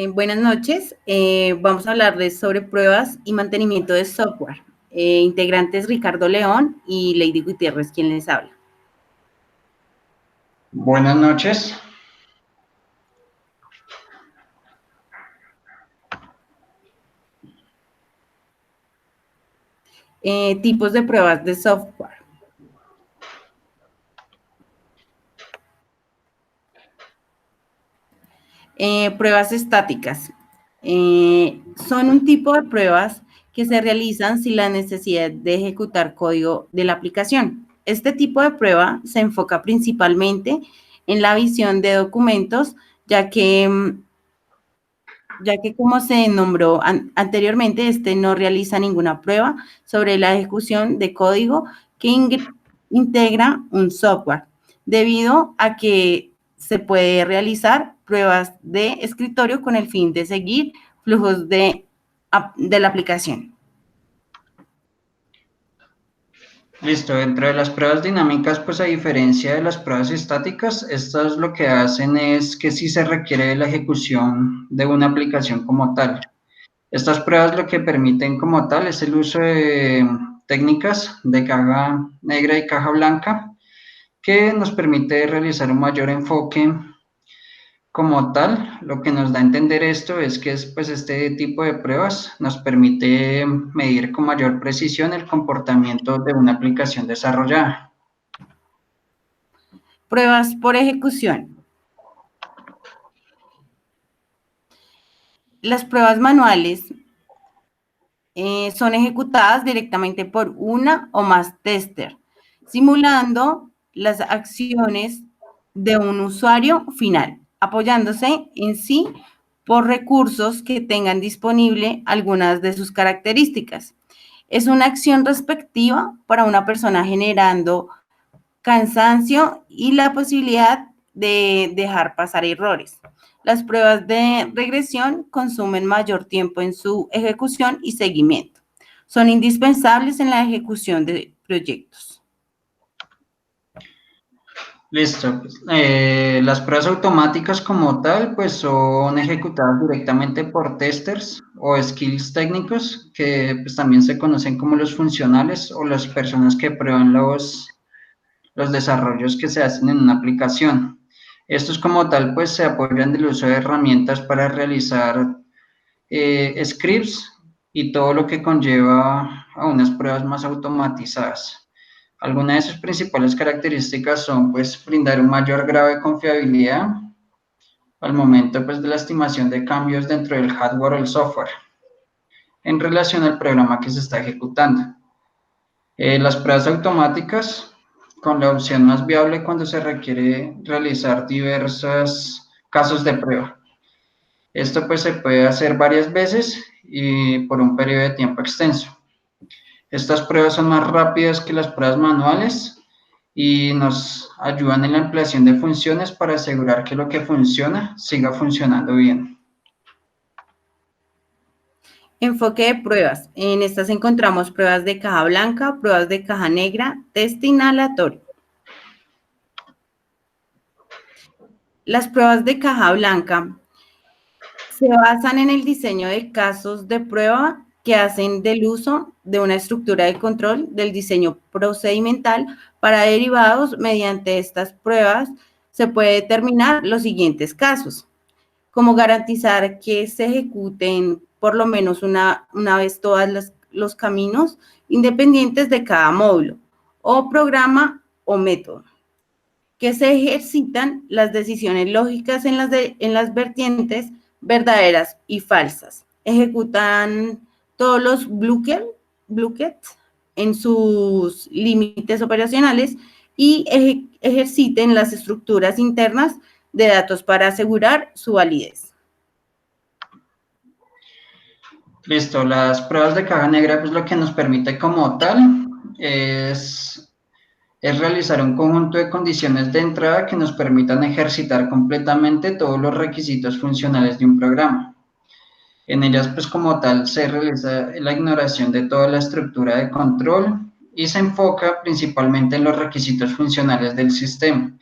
Buenas noches. Vamos a hablarles sobre pruebas y mantenimiento de software. Integrantes Ricardo León y Lady Gutiérrez, quien les habla. Buenas noches. Tipos de pruebas de software. Pruebas estáticas. Son un tipo de pruebas que se realizan sin la necesidad de ejecutar código de la aplicación. Este tipo de prueba se enfoca principalmente en la visión de documentos, ya que como se nombró anteriormente, no realiza ninguna prueba sobre la ejecución de código que integra un software, debido a que se puede realizar pruebas de escritorio con el fin de seguir flujos de la aplicación. Listo, dentro de las pruebas dinámicas, pues a diferencia de las pruebas estáticas, estas lo que hacen es que sí se requiere de la ejecución de una aplicación como tal. Estas pruebas lo que permiten como tal es el uso de técnicas de caja negra y caja blanca, que nos permite realizar un mayor enfoque como tal. Lo que nos da a entender esto es que pues, este tipo de pruebas nos permite medir con mayor precisión el comportamiento de una aplicación desarrollada. Pruebas por ejecución. Las pruebas manuales son ejecutadas directamente por una o más tester, simulando las acciones de un usuario final, apoyándose en sí por recursos que tengan disponible algunas de sus características. Es una acción respectiva para una persona generando cansancio y la posibilidad de dejar pasar errores. Las pruebas de regresión consumen mayor tiempo en su ejecución y seguimiento. Son indispensables en la ejecución de proyectos. Listo. Las pruebas automáticas como tal, pues son ejecutadas directamente por testers o skills técnicos, que pues también se conocen como los funcionales o las personas que prueban los desarrollos que se hacen en una aplicación. Estos como tal pues se apoyan del uso de herramientas para realizar scripts y todo lo que conlleva a unas pruebas más automatizadas. Algunas de sus principales características son pues brindar un mayor grado de confiabilidad al momento pues de la estimación de cambios dentro del hardware o el software en relación al programa que se está ejecutando. Las pruebas automáticas con la opción más viable cuando se requiere realizar diversos casos de prueba. Esto pues se puede hacer varias veces y por un periodo de tiempo extenso. Estas pruebas son más rápidas que las pruebas manuales y nos ayudan en la ampliación de funciones para asegurar que lo que funciona siga funcionando bien. Enfoque de pruebas. En estas encontramos pruebas de caja blanca, pruebas de caja negra, test inhalatorio. Las pruebas de caja blanca se basan en el diseño de casos de prueba que hacen del uso de una estructura de control del diseño procedimental para derivados. Mediante estas pruebas se puede determinar los siguientes casos, como garantizar que se ejecuten por lo menos una vez todos los caminos independientes de cada módulo o programa o método, que se ejercitan las decisiones lógicas en las vertientes verdaderas y falsas. Ejecutan todos los buckets en sus límites operacionales y ejerciten las estructuras internas de datos para asegurar su validez. Listo, las pruebas de caja negra pues lo que nos permite como tal es realizar un conjunto de condiciones de entrada que nos permitan ejercitar completamente todos los requisitos funcionales de un programa. En ellas, pues como tal, se realiza la ignoración de toda la estructura de control y se enfoca principalmente en los requisitos funcionales del sistema,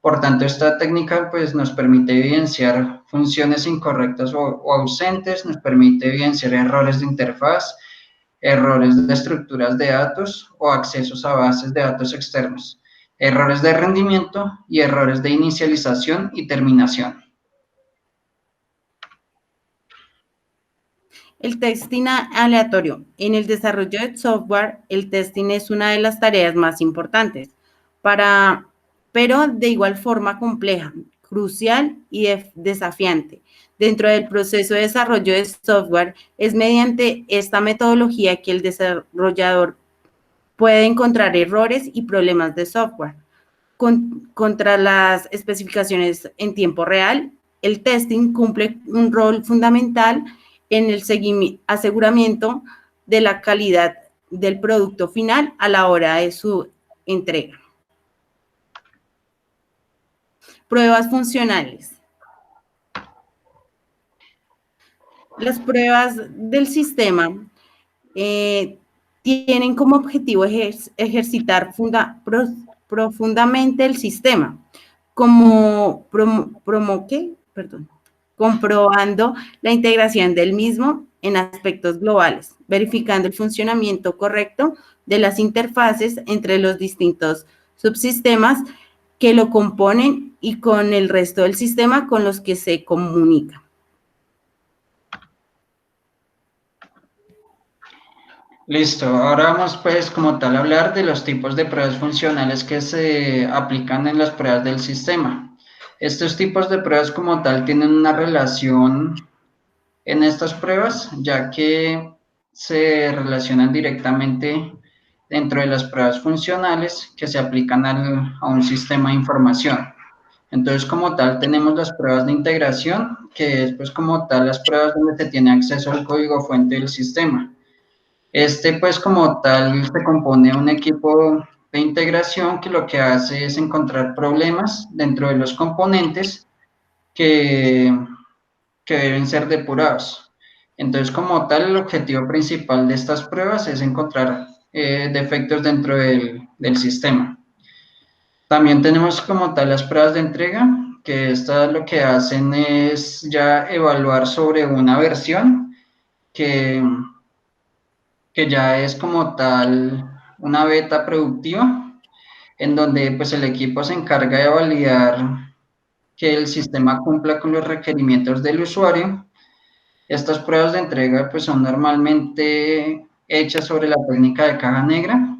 Por tanto, esta técnica pues, nos permite evidenciar funciones incorrectas o ausentes, nos permite evidenciar errores de interfaz, errores de estructuras de datos o accesos a bases de datos externos, errores de rendimiento y errores de inicialización y terminación. El testing aleatorio. En el desarrollo de software, el testing es una de las tareas más importantes, pero de igual forma compleja, crucial y desafiante. Dentro del proceso de desarrollo de software, es mediante esta metodología que el desarrollador puede encontrar errores y problemas de software. Contra las especificaciones en tiempo real, el testing cumple un rol fundamental en el aseguramiento de la calidad del producto final a la hora de su entrega. Pruebas funcionales. Las pruebas del sistema tienen como objetivo ejercitar profundamente el sistema, como comprobando la integración del mismo en aspectos globales, verificando el funcionamiento correcto de las interfaces entre los distintos subsistemas que lo componen y con el resto del sistema con los que se comunica. Listo, ahora vamos pues como tal a hablar de los tipos de pruebas funcionales que se aplican en las pruebas del sistema. Estos tipos de pruebas como tal tienen una relación en estas pruebas, ya que se relacionan directamente dentro de las pruebas funcionales que se aplican a un sistema de información. Entonces, como tal, tenemos las pruebas de integración, que es pues como tal las pruebas donde se tiene acceso al código fuente del sistema. Pues como tal, se compone un equipo de integración que lo que hace es encontrar problemas dentro de los componentes que, que deben ser depurados. Entonces, como tal, el objetivo principal de estas pruebas es encontrar defectos dentro del sistema. También tenemos como tal las pruebas de entrega, que estas lo que hacen es ya evaluar sobre una versión que ya es como tal una beta productiva, en donde pues el equipo se encarga de validar que el sistema cumpla con los requerimientos del usuario. Estas pruebas de entrega pues son normalmente hechas sobre la técnica de caja negra,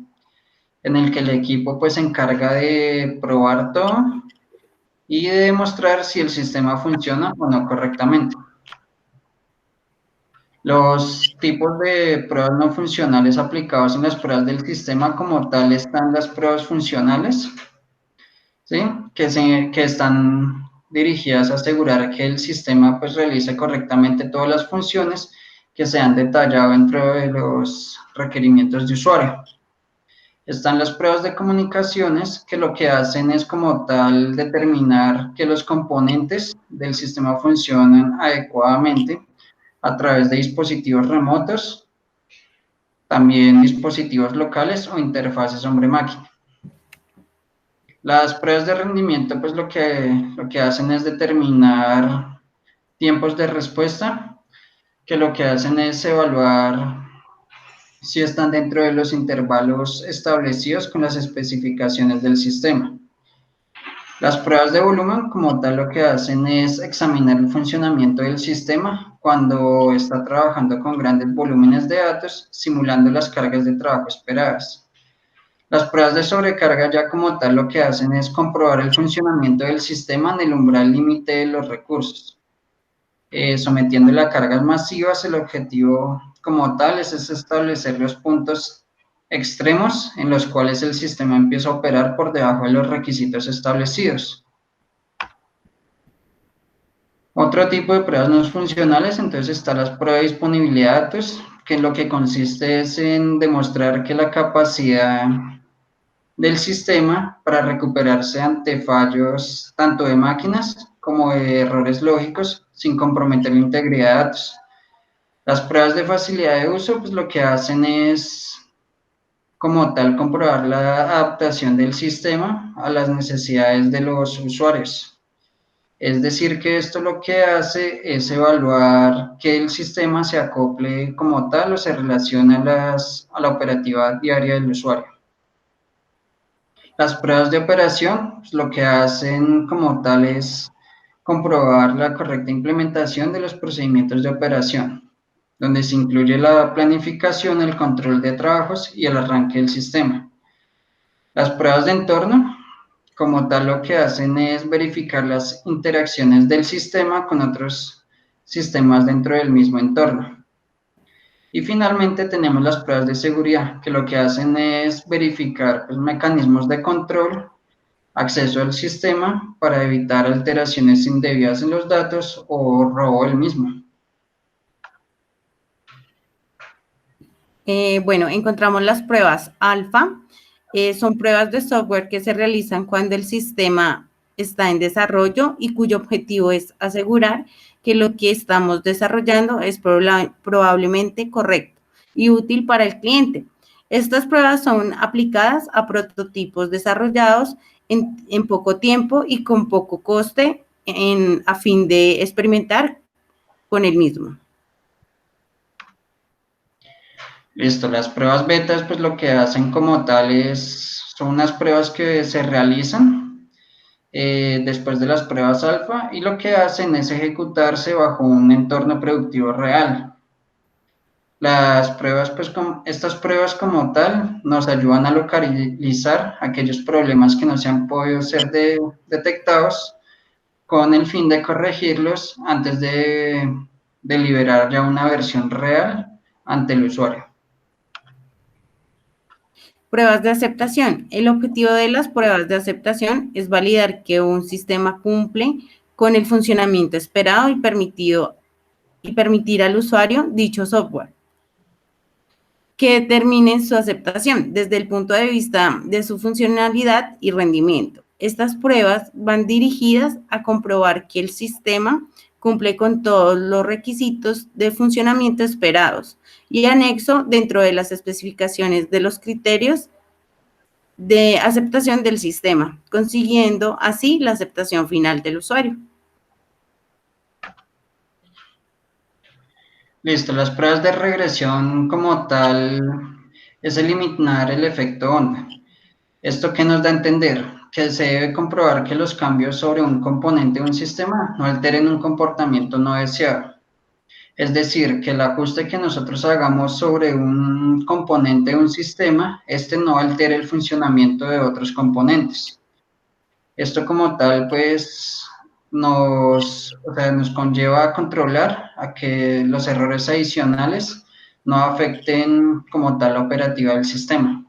en el que el equipo pues se encarga de probar todo y de demostrar si el sistema funciona o no correctamente. Los tipos de pruebas no funcionales aplicados en las pruebas del sistema como tal están las pruebas funcionales, ¿sí? que están dirigidas a asegurar que el sistema pues, realice correctamente todas las funciones que se han detallado dentro de los requerimientos de usuario. Están las pruebas de comunicaciones que lo que hacen es como tal determinar que los componentes del sistema funcionan adecuadamente a través de dispositivos remotos, también dispositivos locales o interfaces hombre-máquina. Las pruebas de rendimiento, pues lo que hacen es determinar tiempos de respuesta, que lo que hacen es evaluar si están dentro de los intervalos establecidos con las especificaciones del sistema. Las pruebas de volumen, como tal, lo que hacen es examinar el funcionamiento del sistema cuando está trabajando con grandes volúmenes de datos, simulando las cargas de trabajo esperadas. Las pruebas de sobrecarga ya como tal lo que hacen es comprobar el funcionamiento del sistema en el umbral límite de los recursos. Sometiéndole a cargas masivas, el objetivo como tal es establecer los puntos extremos en los cuales el sistema empieza a operar por debajo de los requisitos establecidos. Otro tipo de pruebas no funcionales, entonces está las pruebas de disponibilidad de datos, que en lo que consiste es en demostrar que la capacidad del sistema para recuperarse ante fallos tanto de máquinas como de errores lógicos sin comprometer la integridad de datos. Las pruebas de facilidad de uso, pues lo que hacen es como tal comprobar la adaptación del sistema a las necesidades de los usuarios. Es decir, que esto lo que hace es evaluar que el sistema se acople como tal o se relacione a la operativa diaria del usuario. Las pruebas de operación, pues, lo que hacen como tal es comprobar la correcta implementación de los procedimientos de operación, donde se incluye la planificación, el control de trabajos y el arranque del sistema. Las pruebas de entorno, como tal, lo que hacen es verificar las interacciones del sistema con otros sistemas dentro del mismo entorno. Y finalmente tenemos las pruebas de seguridad, que lo que hacen es verificar los mecanismos de control, acceso al sistema para evitar alteraciones indebidas en los datos o robo del mismo. Bueno, encontramos las pruebas alfa. Son pruebas de software que se realizan cuando el sistema está en desarrollo y cuyo objetivo es asegurar que lo que estamos desarrollando es probablemente correcto y útil para el cliente. Estas pruebas son aplicadas a prototipos desarrollados en poco tiempo y con poco coste a fin de experimentar con el mismo. Listo, las pruebas betas, pues lo que hacen como tal son unas pruebas que se realizan después de las pruebas alfa y lo que hacen es ejecutarse bajo un entorno productivo real. Las pruebas, pues estas pruebas como tal nos ayudan a localizar aquellos problemas que no se han podido ser detectados con el fin de corregirlos antes de liberar ya una versión real ante el usuario. Pruebas de aceptación. El objetivo de las pruebas de aceptación es validar que un sistema cumple con el funcionamiento esperado y permitir al usuario dicho software que determine su aceptación desde el punto de vista de su funcionalidad y rendimiento. Estas pruebas van dirigidas a comprobar que el sistema cumple con todos los requisitos de funcionamiento esperados y anexo dentro de las especificaciones de los criterios de aceptación del sistema, consiguiendo así la aceptación final del usuario. Listo, las pruebas de regresión como tal es eliminar el efecto onda. ¿Esto qué nos da a entender? Que se debe comprobar que los cambios sobre un componente de un sistema no alteren un comportamiento no deseado. Es decir, que el ajuste que nosotros hagamos sobre un componente de un sistema, este no altere el funcionamiento de otros componentes. Esto como tal, pues, nos conlleva a controlar a que los errores adicionales no afecten como tal la operativa del sistema.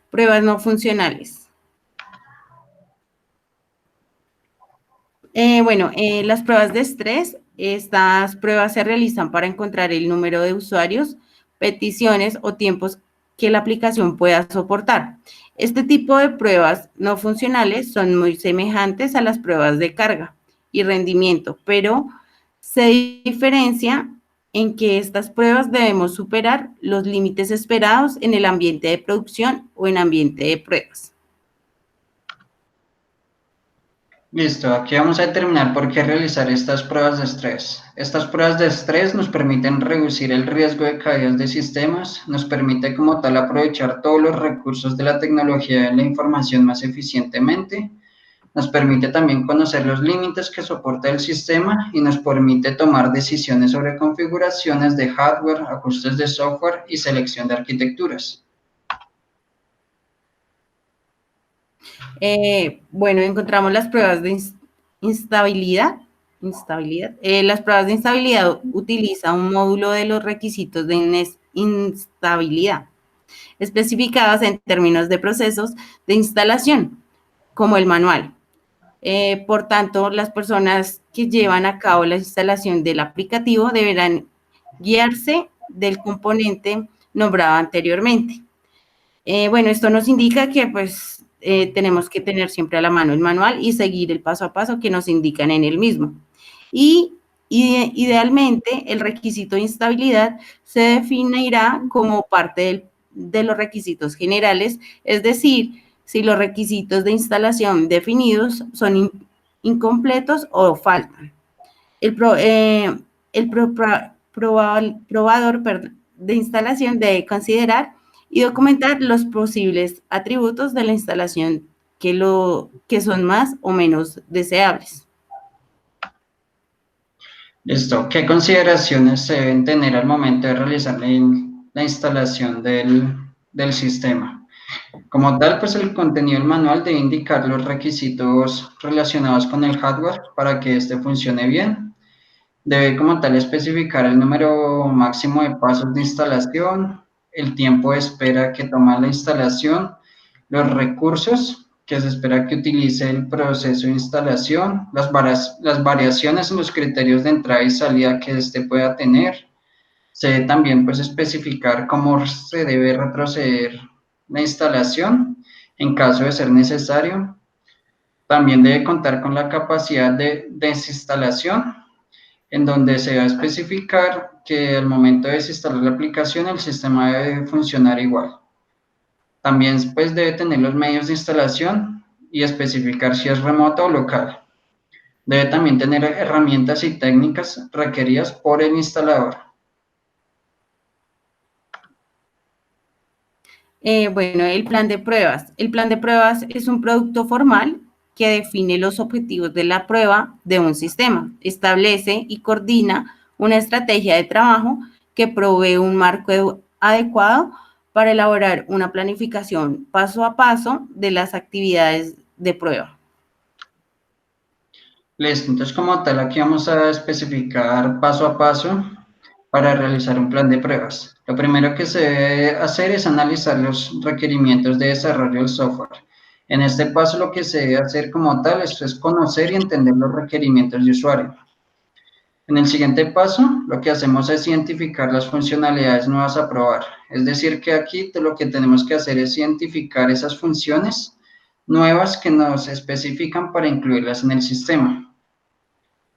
Pruebas no funcionales. Las pruebas de estrés, estas pruebas se realizan para encontrar el número de usuarios, peticiones o tiempos que la aplicación pueda soportar. Este tipo de pruebas no funcionales son muy semejantes a las pruebas de carga y rendimiento, pero se diferencia en que estas pruebas debemos superar los límites esperados en el ambiente de producción o en ambiente de pruebas. Listo, aquí vamos a determinar por qué realizar estas pruebas de estrés. Estas pruebas de estrés nos permiten reducir el riesgo de caídas de sistemas, nos permite como tal aprovechar todos los recursos de la tecnología y la información más eficientemente, nos permite también conocer los límites que soporta el sistema y nos permite tomar decisiones sobre configuraciones de hardware, ajustes de software y selección de arquitecturas. Encontramos las pruebas de instabilidad. Las pruebas de instabilidad utilizan un módulo de los requisitos de instabilidad, especificados en términos de procesos de instalación, como el manual. Por tanto, las personas que llevan a cabo la instalación del aplicativo deberán guiarse del componente nombrado anteriormente. Esto nos indica que pues tenemos que tener siempre a la mano el manual y seguir el paso a paso que nos indican en el mismo. Y Idealmente, el requisito de instabilidad se definirá como parte de los requisitos generales, es decir, si los requisitos de instalación definidos son incompletos o faltan. El probador de instalación debe considerar y documentar los posibles atributos de la instalación que son más o menos deseables. Listo. ¿Qué consideraciones se deben tener al momento de realizar la instalación del sistema? Como tal, pues el contenido del manual debe indicar los requisitos relacionados con el hardware para que éste funcione bien. Debe como tal especificar el número máximo de pasos de instalación, el tiempo de espera que toma la instalación, los recursos que se espera que utilice el proceso de instalación, las variaciones en los criterios de entrada y salida que éste pueda tener. Se debe también pues especificar cómo se debe retroceder la instalación en caso de ser necesario. También debe contar con la capacidad de desinstalación, en donde se va a especificar que al momento de desinstalar la aplicación el sistema debe funcionar igual. También pues, debe tener los medios de instalación y especificar si es remoto o local. Debe también tener herramientas y técnicas requeridas por el instalador. Bueno, el plan de pruebas. El plan de pruebas es un producto formal que define los objetivos de la prueba de un sistema, establece y coordina una estrategia de trabajo que provee un marco adecuado para elaborar una planificación paso a paso de las actividades de prueba. Listo, entonces como tal aquí vamos a especificar paso a paso para realizar un plan de pruebas. Lo primero que se debe hacer es analizar los requerimientos de desarrollo del software. En este paso lo que se debe hacer como tal es conocer y entender los requerimientos de usuario. En el siguiente paso, lo que hacemos es identificar las funcionalidades nuevas a probar. Es decir, que aquí lo que tenemos que hacer es identificar esas funciones nuevas que nos especifican para incluirlas en el sistema.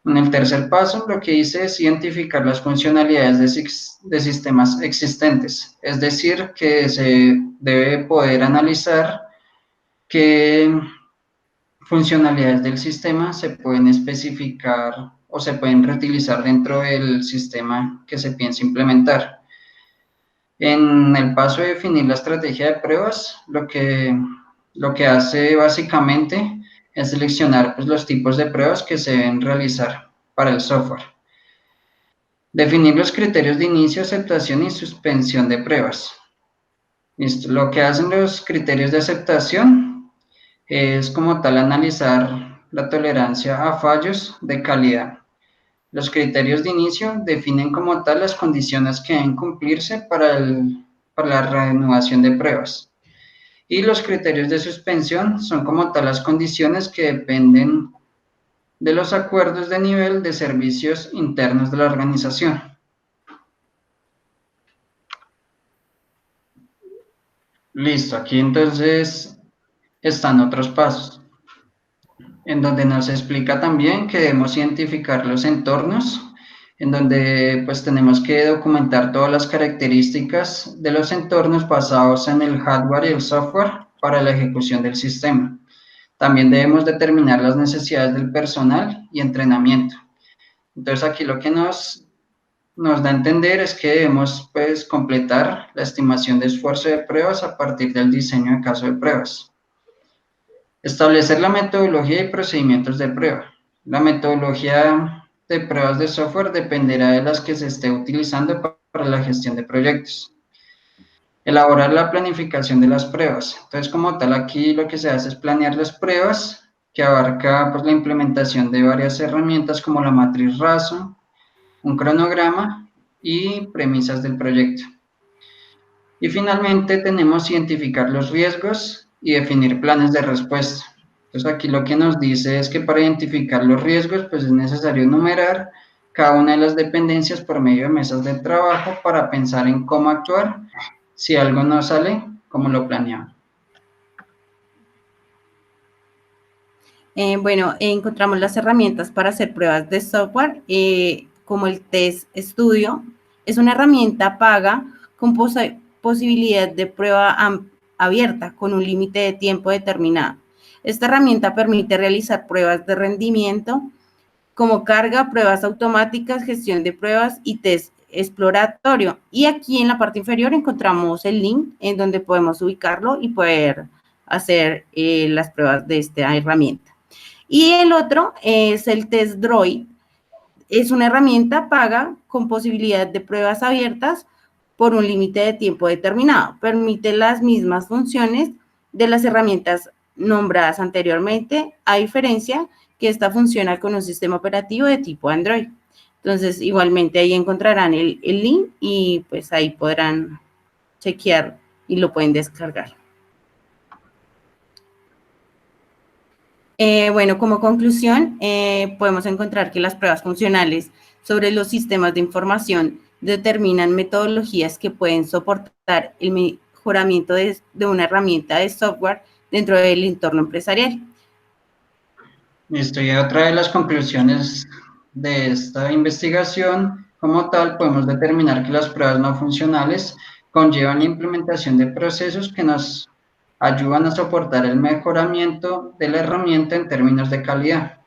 En el tercer paso, lo que hice es identificar las funcionalidades de sistemas existentes. Es decir, que se debe poder analizar qué funcionalidades del sistema se pueden especificar o se pueden reutilizar dentro del sistema que se piensa implementar. En el paso de definir la estrategia de pruebas, lo que hace básicamente es seleccionar pues, los tipos de pruebas que se deben realizar para el software. Definir los criterios de inicio, aceptación y suspensión de pruebas. Listo. Lo que hacen los criterios de aceptación es como tal analizar la tolerancia a fallos de calidad. Los criterios de inicio definen como tal las condiciones que deben cumplirse para la reanudación de pruebas. Y los criterios de suspensión son como tal las condiciones que dependen de los acuerdos de nivel de servicios internos de la organización. Listo, aquí entonces están otros pasos, en donde nos explica también que debemos identificar los entornos, en donde pues tenemos que documentar todas las características de los entornos basados en el hardware y el software para la ejecución del sistema. También debemos determinar las necesidades del personal y entrenamiento. Entonces aquí lo que nos da a entender es que debemos pues, completar la estimación de esfuerzo de pruebas a partir del diseño de caso de pruebas. Establecer la metodología y procedimientos de prueba. La metodología de pruebas de software dependerá de las que se esté utilizando para la gestión de proyectos. Elaborar la planificación de las pruebas. Entonces, como tal, aquí lo que se hace es planear las pruebas, que abarca pues, la implementación de varias herramientas como la matriz RASO, un cronograma y premisas del proyecto. Y finalmente tenemos identificar los riesgos y definir planes de respuesta. Entonces aquí lo que nos dice es que para identificar los riesgos pues es necesario enumerar cada una de las dependencias por medio de mesas de trabajo para pensar en cómo actuar si algo no sale como lo planeamos. Bueno, encontramos las herramientas para hacer pruebas de software, como el Test Studio. Es una herramienta paga con posibilidad de prueba abierta con un límite de tiempo determinado. Esta herramienta permite realizar pruebas de rendimiento como carga, pruebas automáticas, gestión de pruebas y test exploratorio. Y aquí en la parte inferior encontramos el link en donde podemos ubicarlo y poder hacer las pruebas de esta herramienta. Y el otro es el Test Droid. Es una herramienta paga con posibilidad de pruebas abiertas por un límite de tiempo determinado. Permite las mismas funciones de las herramientas nombradas anteriormente, a diferencia que esta funciona con un sistema operativo de tipo Android. Entonces, igualmente ahí encontrarán el link y pues ahí podrán chequear y lo pueden descargar. Bueno, como conclusión, podemos encontrar que las pruebas funcionales sobre los sistemas de información determinan metodologías que pueden soportar el mejoramiento de una herramienta de software dentro del entorno empresarial. Listo, y otra de las conclusiones de esta investigación, como tal, podemos determinar que las pruebas no funcionales conllevan la implementación de procesos que nos ayudan a soportar el mejoramiento de la herramienta en términos de calidad.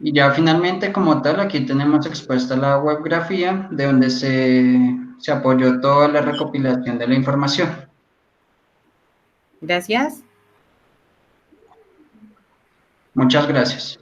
Y ya finalmente, como tal, aquí tenemos expuesta la webgrafía de donde se apoyó toda la recopilación de la información. Gracias. Muchas gracias.